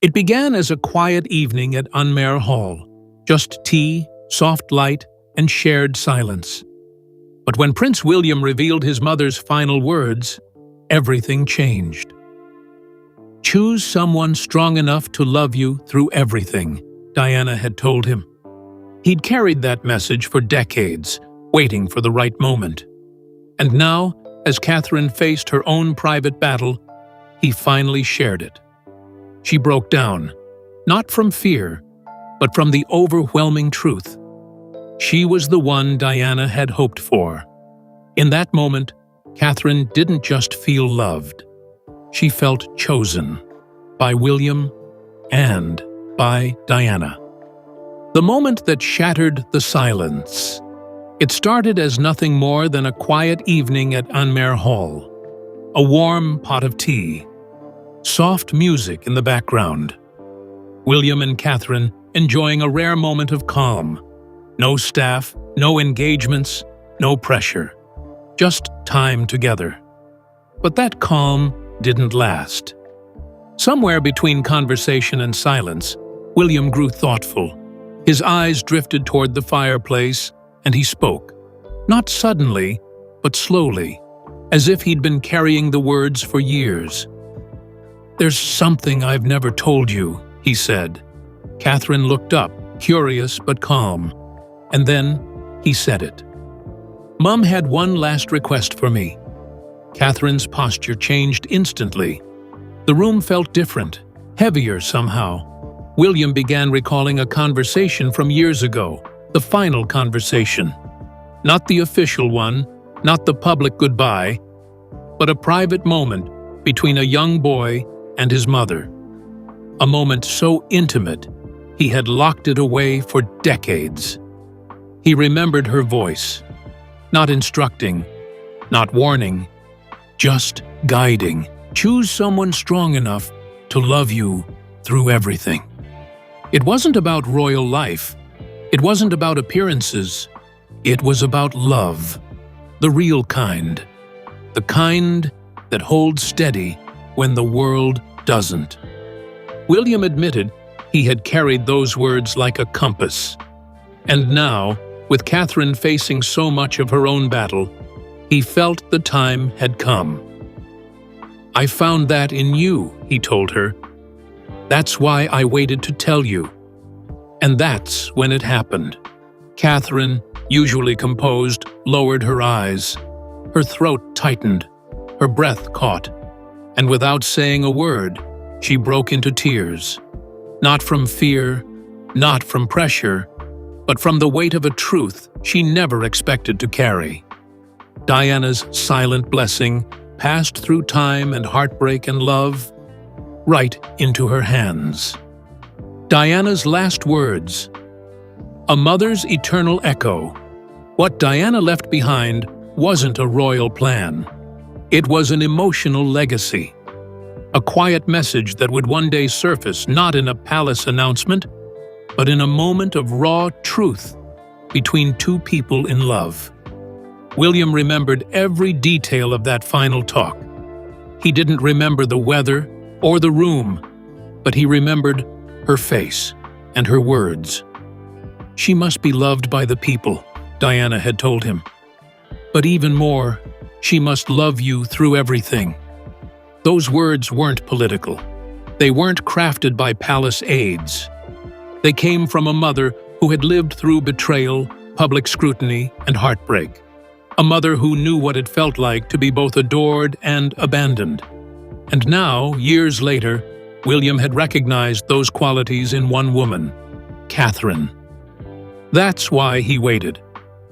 It began as a quiet evening at Unmare Hall, just tea, soft light, and shared silence. But when Prince William revealed his mother's final words, everything changed. "Choose someone strong enough to love you through everything," Diana had told him. He'd carried that message for decades, waiting for the right moment. And now, as Catherine faced her own private battle, he finally shared it. She broke down, not from fear, but from the overwhelming truth. She was the one Diana had hoped for. In that moment, Catherine didn't just feel loved. She felt chosen by William and by Diana. The moment that shattered the silence. It started as nothing more than a quiet evening at Unmare Hall. A warm pot of tea. Soft music in the background. William and Catherine enjoying a rare moment of calm. No staff, no engagements, no pressure. Just time together. But that calm didn't last. Somewhere between conversation and silence, William grew thoughtful. His eyes drifted toward the fireplace, and he spoke. Not suddenly, but slowly, as if he'd been carrying the words for years. "There's something I've never told you," he said. Catherine looked up, curious but calm. And then he said it. "Mum had one last request for me." Catherine's posture changed instantly. The room felt different, heavier somehow. William began recalling a conversation from years ago, the final conversation. Not the official one, not the public goodbye, but a private moment between a young boy and his mother. A moment so intimate, he had locked it away for decades. He remembered her voice, not instructing, not warning, just guiding. "Choose someone strong enough to love you through everything." It wasn't about royal life. It wasn't about appearances. It was about love, the real kind. The kind that holds steady when the world doesn't. William admitted he had carried those words like a compass. And now, with Catherine facing so much of her own battle, he felt the time had come. "I found that in you," he told her. "That's why I waited to tell you." And that's when it happened. Catherine, usually composed, lowered her eyes. Her throat tightened, her breath caught, and without saying a word, she broke into tears. Not from fear, not from pressure, but from the weight of a truth she never expected to carry. Diana's silent blessing passed through time and heartbreak and love, right into her hands. Diana's last words. A mother's eternal echo. What Diana left behind wasn't a royal plan. It was an emotional legacy. A quiet message that would one day surface not in a palace announcement, but in a moment of raw truth between two people in love. William remembered every detail of that final talk. He didn't remember the weather or the room, but he remembered her face and her words. "She must be loved by the people," Diana had told him. "But even more, she must love you through everything." Those words weren't political. They weren't crafted by palace aides. They came from a mother who had lived through betrayal, public scrutiny, and heartbreak. A mother who knew what it felt like to be both adored and abandoned. And now, years later, William had recognized those qualities in one woman, Catherine. That's why he waited,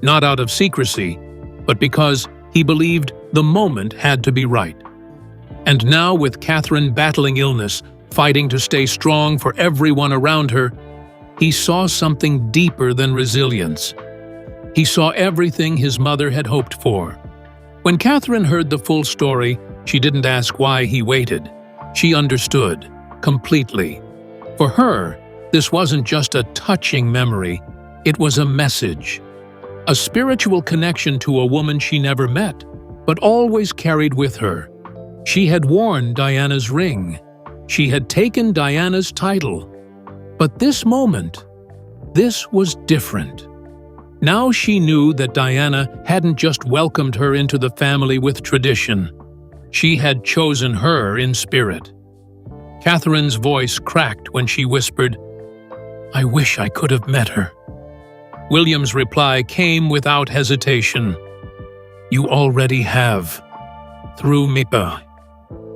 not out of secrecy, but because he believed the moment had to be right. And now, with Catherine battling illness, fighting to stay strong for everyone around her, he saw something deeper than resilience. He saw everything his mother had hoped for. When Catherine heard the full story, she didn't ask why he waited. She understood, completely. For her, this wasn't just a touching memory, it was a message. A spiritual connection to a woman she never met, but always carried with her. She had worn Diana's ring. She had taken Diana's title. But this moment, this was different. Now she knew that Diana hadn't just welcomed her into the family with tradition. She had chosen her in spirit. Catherine's voice cracked when she whispered, "I wish I could have met her." William's reply came without hesitation. "You already have, through Mipa."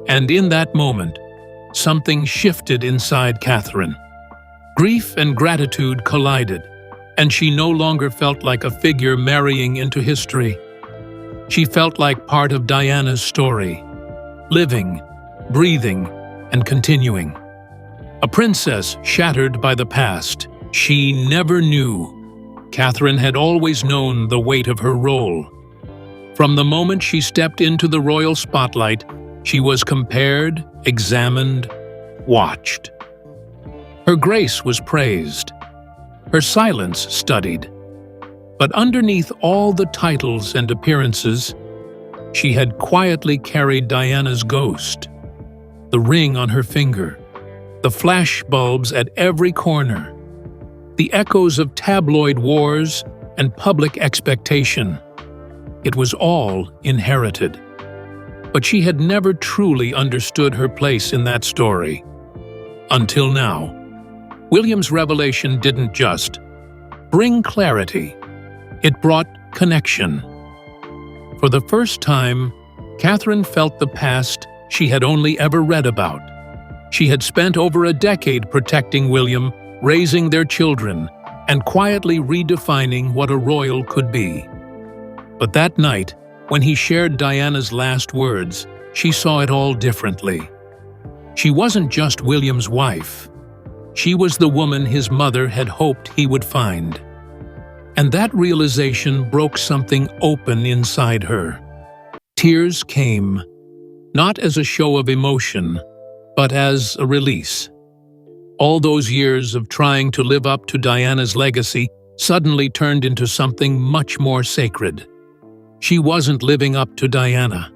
And in that moment, something shifted inside Catherine. Grief and gratitude collided, and she no longer felt like a figure marrying into history. She felt like part of Diana's story, living, breathing, and continuing. A princess shattered by the past, she never knew. Catherine had always known the weight of her role. From the moment she stepped into the royal spotlight, she was compared, examined, watched. Her grace was praised, her silence studied. But underneath all the titles and appearances, she had quietly carried Diana's ghost. The ring on her finger, the flash bulbs at every corner, the echoes of tabloid wars and public expectation. It was all inherited. But she had never truly understood her place in that story. Until now. William's revelation didn't just bring clarity, it brought connection. For the first time, Catherine felt the past she had only ever read about. She had spent over a decade protecting William, raising their children, and quietly redefining what a royal could be. But that night, when he shared Diana's last words, she saw it all differently. She wasn't just William's wife. She was the woman his mother had hoped he would find. And that realization broke something open inside her. Tears came, not as a show of emotion, but as a release. All those years of trying to live up to Diana's legacy suddenly turned into something much more sacred. She wasn't living up to Diana.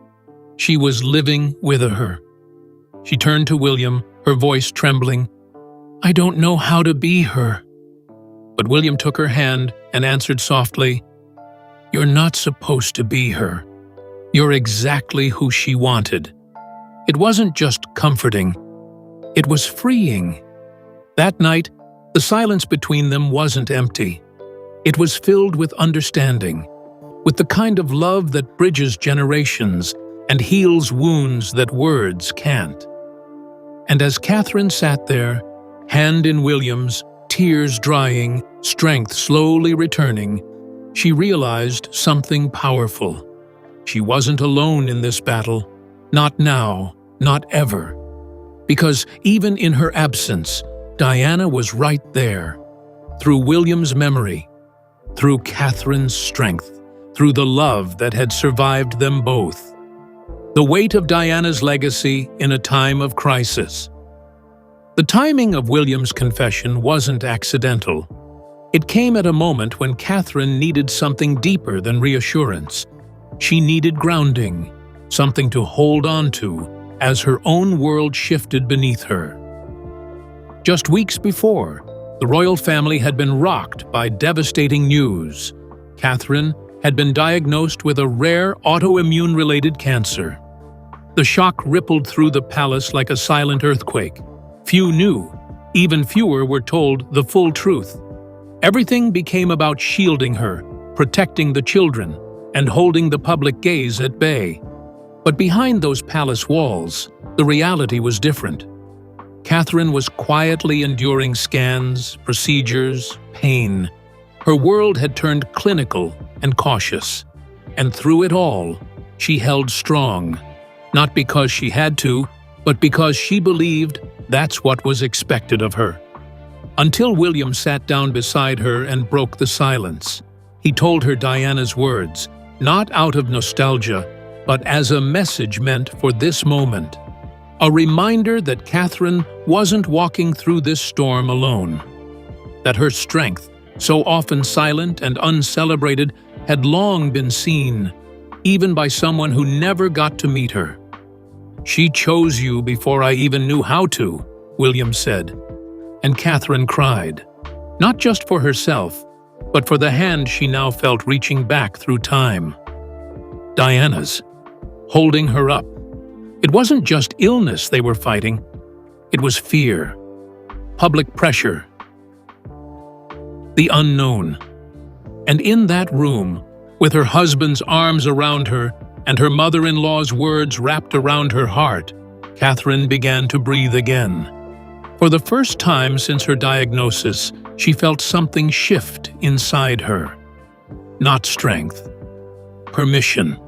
She was living with her. She turned to William, her voice trembling. "I don't know how to be her." But William took her hand and answered softly, "You're not supposed to be her. You're exactly who she wanted." It wasn't just comforting. It was freeing. That night, the silence between them wasn't empty. It was filled with understanding, with the kind of love that bridges generations and heals wounds that words can't. And as Catherine sat there, hand in William's, tears drying, strength slowly returning, she realized something powerful. She wasn't alone in this battle. Not now, not ever. Because even in her absence, Diana was right there. Through William's memory, through Catherine's strength, through the love that had survived them both. The weight of Diana's legacy in a time of crisis. The timing of William's confession wasn't accidental. It came at a moment when Catherine needed something deeper than reassurance. She needed grounding, something to hold on to as her own world shifted beneath her. Just weeks before, the royal family had been rocked by devastating news. Catherine had been diagnosed with a rare autoimmune-related cancer. The shock rippled through the palace like a silent earthquake. Few knew, even fewer were told the full truth. Everything became about shielding her, protecting the children, and holding the public gaze at bay. But behind those palace walls, the reality was different. Catherine was quietly enduring scans, procedures, pain. Her world had turned clinical and cautious. And through it all, she held strong. Not because she had to, but because she believed that's what was expected of her. Until William sat down beside her and broke the silence. He told her Diana's words, not out of nostalgia, but as a message meant for this moment. A reminder that Catherine wasn't walking through this storm alone. That her strength, so often silent and uncelebrated, had long been seen, even by someone who never got to meet her. "She chose you before I even knew how to," William said. And Catherine cried, not just for herself, but for the hand she now felt reaching back through time. Diana's, holding her up. It wasn't just illness they were fighting. It was fear, public pressure, the unknown. And in that room, with her husband's arms around her and her mother-in-law's words wrapped around her heart, Catherine began to breathe again. For the first time since her diagnosis, she felt something shift inside her. Not strength. Permission.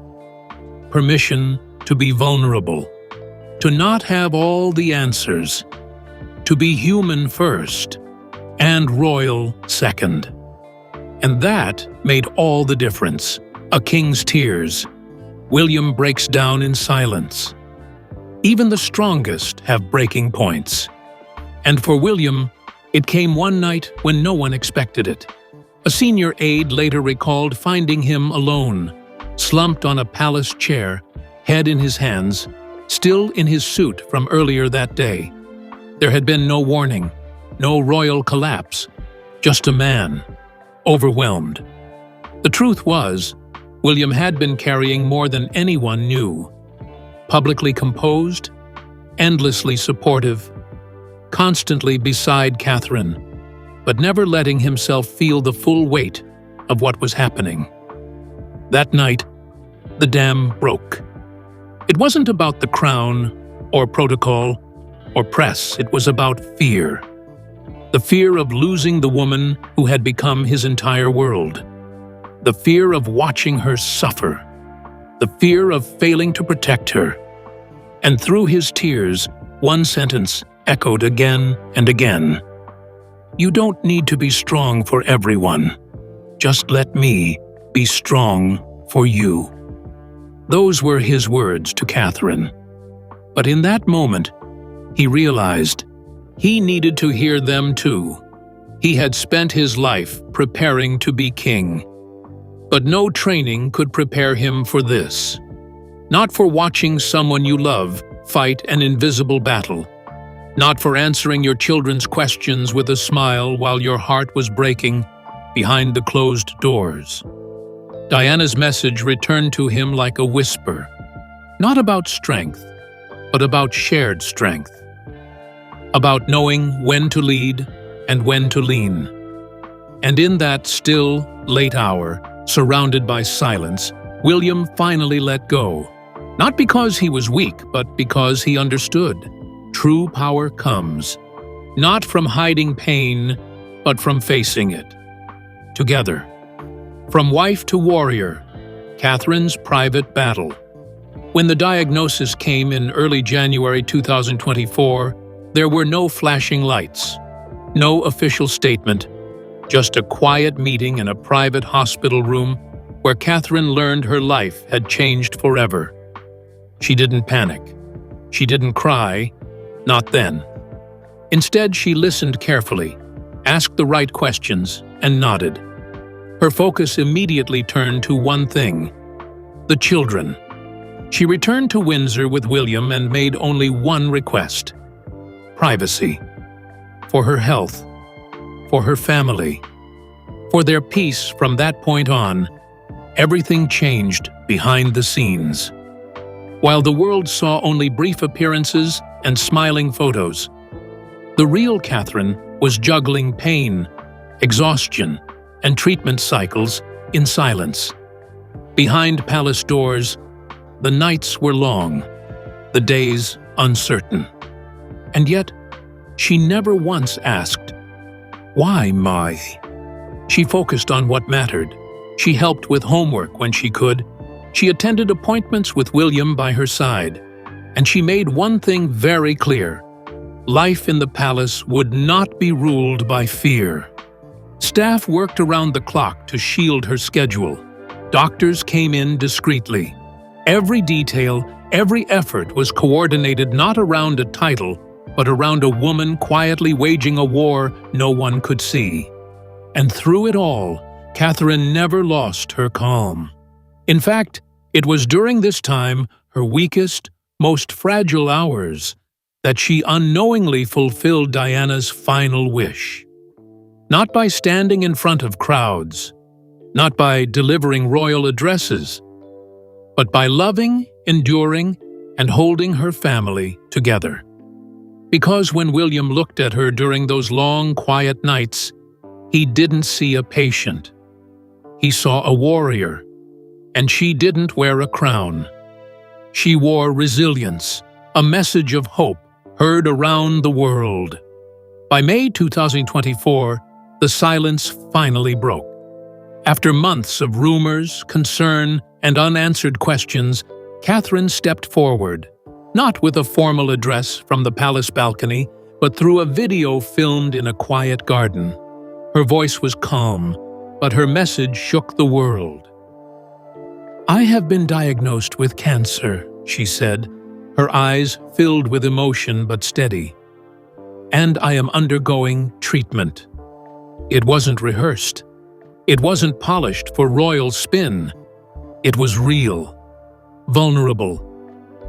Permission to be vulnerable. To not have all the answers. To be human first, and royal second. And that made all the difference. A king's tears. William breaks down in silence. Even the strongest have breaking points. And for William, it came one night when no one expected it. A senior aide later recalled finding him alone, slumped on a palace chair, head in his hands, still in his suit from earlier that day. There had been no warning, no royal collapse, just a man, overwhelmed. The truth was, William had been carrying more than anyone knew. Publicly composed, endlessly supportive, constantly beside Catherine, but never letting himself feel the full weight of what was happening. That night, the dam broke. It wasn't about the crown, or protocol, or press. It was about fear. The fear of losing the woman who had become his entire world. The fear of watching her suffer. The fear of failing to protect her. And through his tears, one sentence echoed again and again. "You don't need to be strong for everyone. Just let me be strong for you." Those were his words to Catherine. But in that moment, he realized he needed to hear them too. He had spent his life preparing to be king. But no training could prepare him for this. Not for watching someone you love fight an invisible battle. Not for answering your children's questions with a smile while your heart was breaking behind the closed doors. Diana's message returned to him like a whisper. Not about strength, but about shared strength. About knowing when to lead and when to lean. And in that still, late hour, surrounded by silence, William finally let go. Not because he was weak, but because he understood. True power comes, not from hiding pain, but from facing it. Together. From wife to warrior, Catherine's private battle. When the diagnosis came in early January 2024, there were no flashing lights, no official statement, just a quiet meeting in a private hospital room where Catherine learned her life had changed forever. She didn't panic. She didn't cry, not then. Instead, she listened carefully, asked the right questions, and nodded. Her focus immediately turned to one thing: the children. She returned to Windsor with William and made only one request: privacy. For her health, for her family, for their peace. From that point on, everything changed behind the scenes. While the world saw only brief appearances and smiling photos, the real Catherine was juggling pain, exhaustion, and treatment cycles in silence. Behind palace doors, the nights were long, the days uncertain. And yet, she never once asked, "Why, Mai?" She focused on what mattered. She helped with homework when she could. She attended appointments with William by her side. And she made one thing very clear: life in the palace would not be ruled by fear. Staff worked around the clock to shield her schedule. Doctors came in discreetly. Every detail, every effort was coordinated not around a title, but around a woman quietly waging a war no one could see. And through it all, Catherine never lost her calm. In fact, it was during this time, her weakest, most fragile hours, that she unknowingly fulfilled Diana's final wish. Not by standing in front of crowds, not by delivering royal addresses, but by loving, enduring, and holding her family together. Because when William looked at her during those long, quiet nights, he didn't see a patient. He saw a warrior, and she didn't wear a crown. She wore resilience, a message of hope heard around the world. By May 2024, the silence finally broke. After months of rumors, concern, and unanswered questions, Catherine stepped forward, not with a formal address from the palace balcony, but through a video filmed in a quiet garden. Her voice was calm, but her message shook the world. "I have been diagnosed with cancer," she said, her eyes filled with emotion but steady. "And I am undergoing treatment." It wasn't rehearsed. It wasn't polished for royal spin. It was real, vulnerable,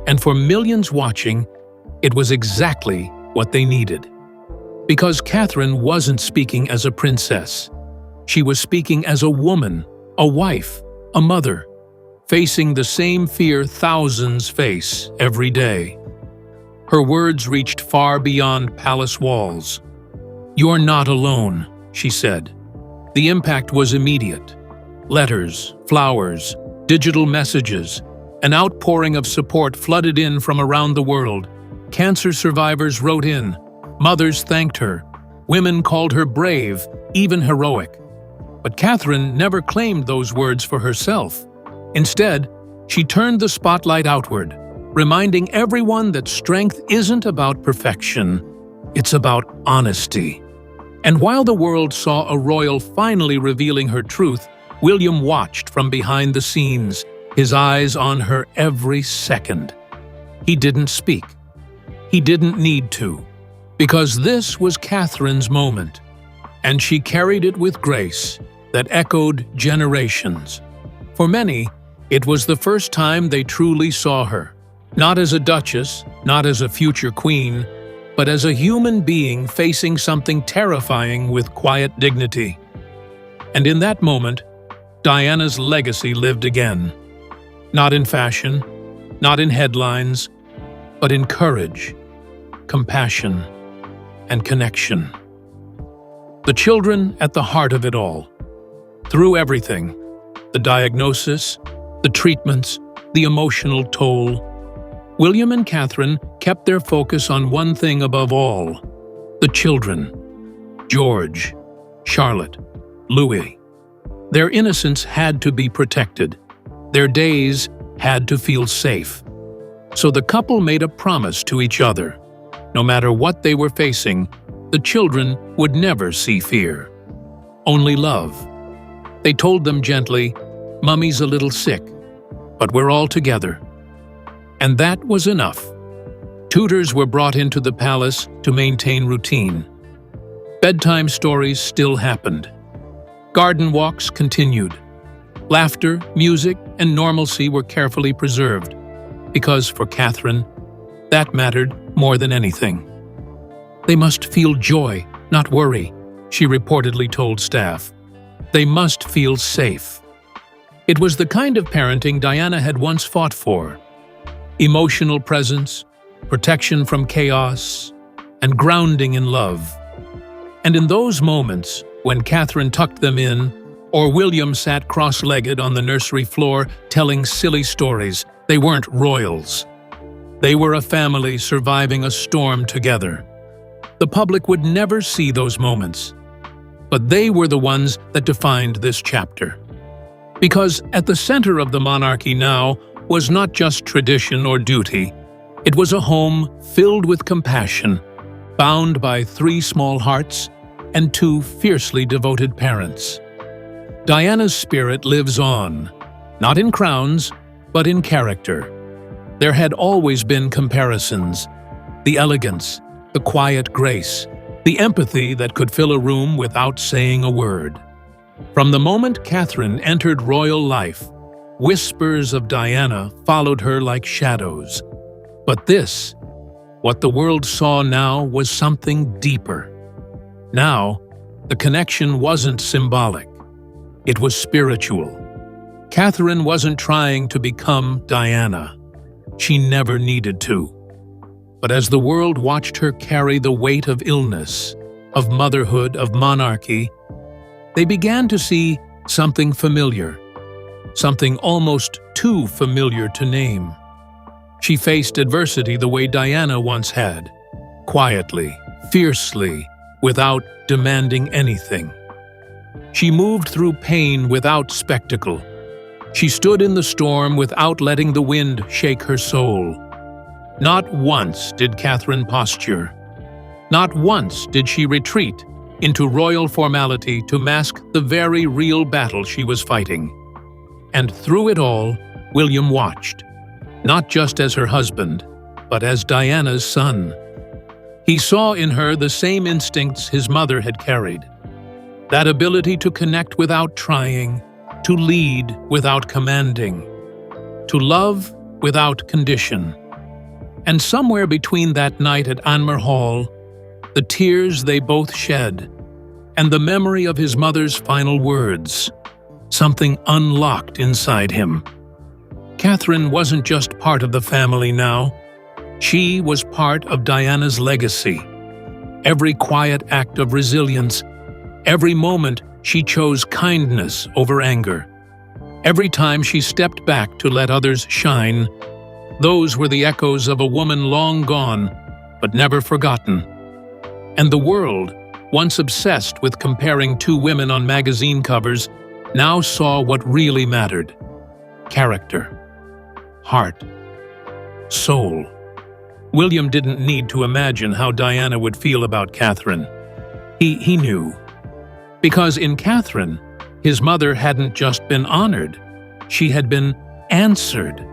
and for millions watching, it was exactly what they needed. Because Catherine wasn't speaking as a princess. She was speaking as a woman, a wife, a mother, facing the same fear thousands face every day. Her words reached far beyond palace walls. "You're not alone," she said. The impact was immediate. Letters, flowers, digital messages, an outpouring of support flooded in from around the world. Cancer survivors wrote in. Mothers thanked her. Women called her brave, even heroic. But Catherine never claimed those words for herself. Instead, she turned the spotlight outward, reminding everyone that strength isn't about perfection, it's about honesty. And while the world saw a royal finally revealing her truth, William watched from behind the scenes, his eyes on her every second. He didn't speak. He didn't need to, because this was Catherine's moment, and she carried it with grace that echoed generations. For many, it was the first time they truly saw her, not as a duchess, not as a future queen, but as a human being facing something terrifying with quiet dignity. And in that moment, Diana's legacy lived again. Not in fashion, not in headlines, but in courage, compassion, and connection. The children at the heart of it all. Through everything, the diagnosis, the treatments, the emotional toll, William and Catherine kept their focus on one thing above all: the children. George, Charlotte, Louis. Their innocence had to be protected. Their days had to feel safe. So the couple made a promise to each other. No matter what they were facing, the children would never see fear. Only love. They told them gently, "Mummy's a little sick, but we're all together." And that was enough. Tutors were brought into the palace to maintain routine. Bedtime stories still happened. Garden walks continued. Laughter, music, and normalcy were carefully preserved, because for Catherine, that mattered more than anything. "They must feel joy, not worry," she reportedly told staff. "They must feel safe." It was the kind of parenting Diana had once fought for. Emotional presence, protection from chaos, and grounding in love. And in those moments, when Catherine tucked them in, or William sat cross-legged on the nursery floor telling silly stories, they weren't royals. They were a family surviving a storm together. The public would never see those moments, but they were the ones that defined this chapter. Because at the center of the monarchy now was not just tradition or duty. It was a home filled with compassion, bound by 3 small hearts and 2 fiercely devoted parents. Diana's spirit lives on, not in crowns, but in character. There had always been comparisons: the elegance, the quiet grace, the empathy that could fill a room without saying a word. From the moment Catherine entered royal life, whispers of Diana followed her like shadows. But this, what the world saw now, was something deeper. Now, the connection wasn't symbolic. It was spiritual. Catherine wasn't trying to become Diana. She never needed to. But as the world watched her carry the weight of illness, of motherhood, of monarchy, they began to see something familiar, something almost too familiar to name. She faced adversity the way Diana once had, quietly, fiercely, without demanding anything. She moved through pain without spectacle. She stood in the storm without letting the wind shake her soul. Not once did Catherine posture. Not once did she retreat into royal formality to mask the very real battle she was fighting. And through it all, William watched, not just as her husband, but as Diana's son. He saw in her the same instincts his mother had carried. That ability to connect without trying, to lead without commanding, to love without condition. And somewhere between that night at Anmer Hall, the tears they both shed, and the memory of his mother's final words, something unlocked inside him. Catherine wasn't just part of the family now. She was part of Diana's legacy. Every quiet act of resilience, every moment she chose kindness over anger, every time she stepped back to let others shine, those were the echoes of a woman long gone, but never forgotten. And the world, once obsessed with comparing two women on magazine covers, now saw what really mattered: character, heart, soul. William didn't need to imagine how Diana would feel about Catherine. He knew. Because in Catherine, his mother hadn't just been honored, she had been answered.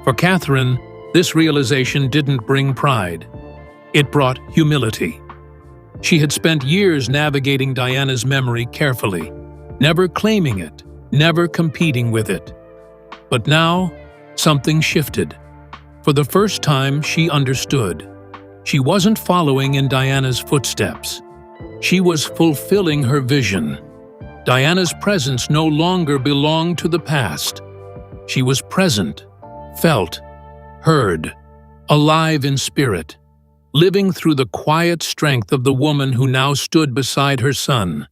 For Catherine, this realization didn't bring pride. It brought humility. She had spent years navigating Diana's memory carefully, never claiming it, never competing with it. But now, something shifted. For the first time, she understood. She wasn't following in Diana's footsteps. She was fulfilling her vision. Diana's presence no longer belonged to the past. She was present, felt, heard, alive in spirit, living through the quiet strength of the woman who now stood beside her son.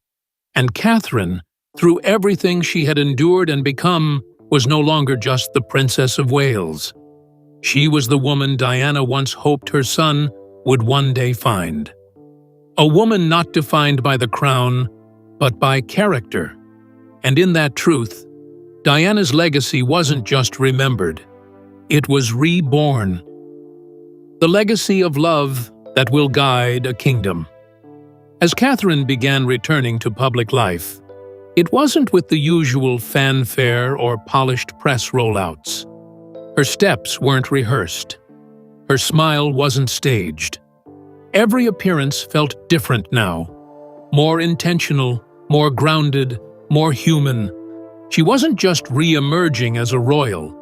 And Catherine, through everything she had endured and become, was no longer just the Princess of Wales. She was the woman Diana once hoped her son would one day find. A woman not defined by the crown, but by character. And in that truth, Diana's legacy wasn't just remembered. It was reborn. The legacy of love that will guide a kingdom. As Catherine began returning to public life, it wasn't with the usual fanfare or polished press rollouts. Her steps weren't rehearsed. Her smile wasn't staged. Every appearance felt different now, more intentional, more grounded, more human. She wasn't just re-emerging as a royal.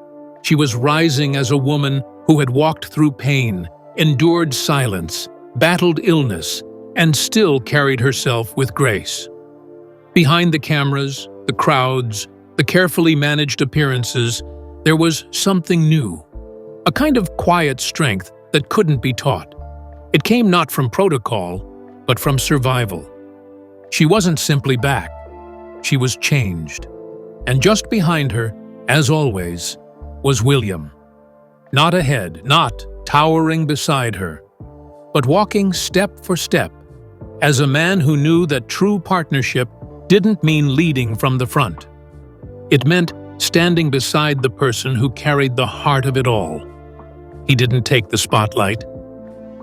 She was rising as a woman who had walked through pain, endured silence, battled illness, and still carried herself with grace. Behind the cameras, the crowds, the carefully managed appearances, there was something new, a kind of quiet strength that couldn't be taught. It came not from protocol, but from survival. She wasn't simply back. She was changed. And just behind her, as always, was William. Not ahead, not towering beside her, but walking step for step, as a man who knew that true partnership didn't mean leading from the front. It meant standing beside the person who carried the heart of it all. He didn't take the spotlight.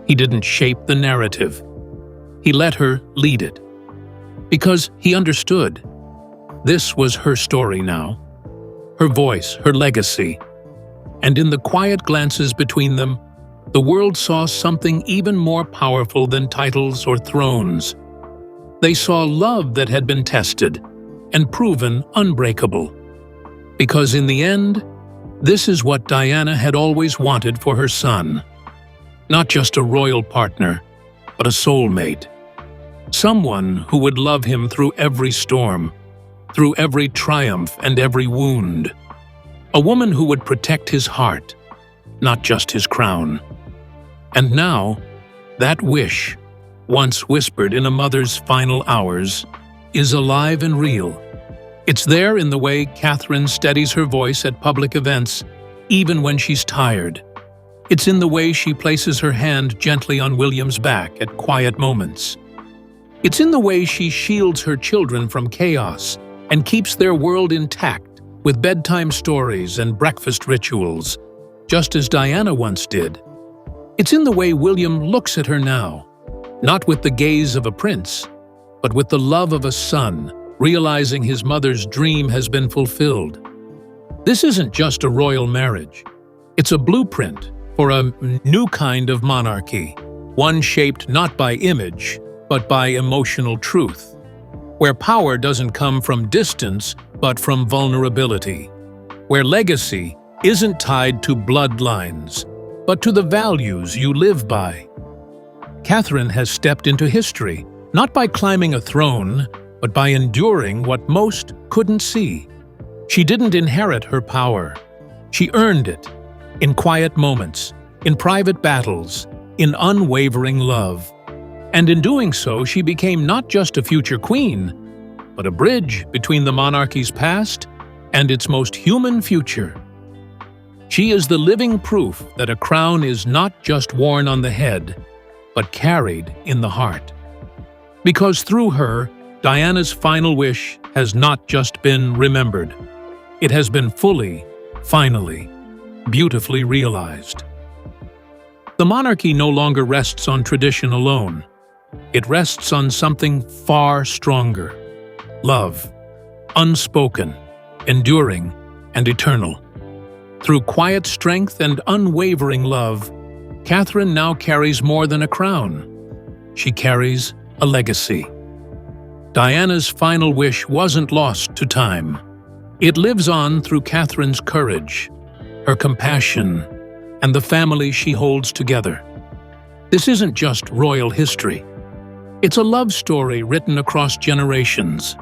He didn't shape the narrative. He let her lead it. Because he understood. This was her story now. Her voice, her legacy. And in the quiet glances between them, the world saw something even more powerful than titles or thrones. They saw love that had been tested and proven unbreakable. Because in the end, This is what Diana had always wanted for her son. Not just a royal partner, but a soulmate. Someone who would love him through every storm, through every triumph and every wound. A woman who would protect his heart, not just his crown. And now, that wish, once whispered in a mother's final hours, is alive and real. It's there in the way Catherine steadies her voice at public events, even when she's tired. It's in the way she places her hand gently on William's back at quiet moments. It's in the way she shields her children from chaos and keeps their world intact with bedtime stories and breakfast rituals, just as Diana once did. It's in the way William looks at her now, not with the gaze of a prince, but with the love of a son, realizing his mother's dream has been fulfilled. This isn't just a royal marriage. It's a blueprint for a new kind of monarchy, one shaped not by image, but by emotional truth, where power doesn't come from distance, but from vulnerability, where legacy isn't tied to bloodlines, but to the values you live by. Catherine has stepped into history, not by climbing a throne, but by enduring what most couldn't see. She didn't inherit her power. She earned it, in quiet moments, in private battles, in unwavering love. And in doing so, she became not just a future queen, but a bridge between the monarchy's past and its most human future. She is the living proof that a crown is not just worn on the head, but carried in the heart. Because through her, Diana's final wish has not just been remembered. It has been fully, finally, beautifully realized. The monarchy no longer rests on tradition alone. It rests on something far stronger: love, unspoken, enduring, and eternal. Through quiet strength and unwavering love, Catherine now carries more than a crown. She carries a legacy. Diana's final wish wasn't lost to time. It lives on through Catherine's courage, her compassion, and the family she holds together. This isn't just royal history. It's a love story written across generations,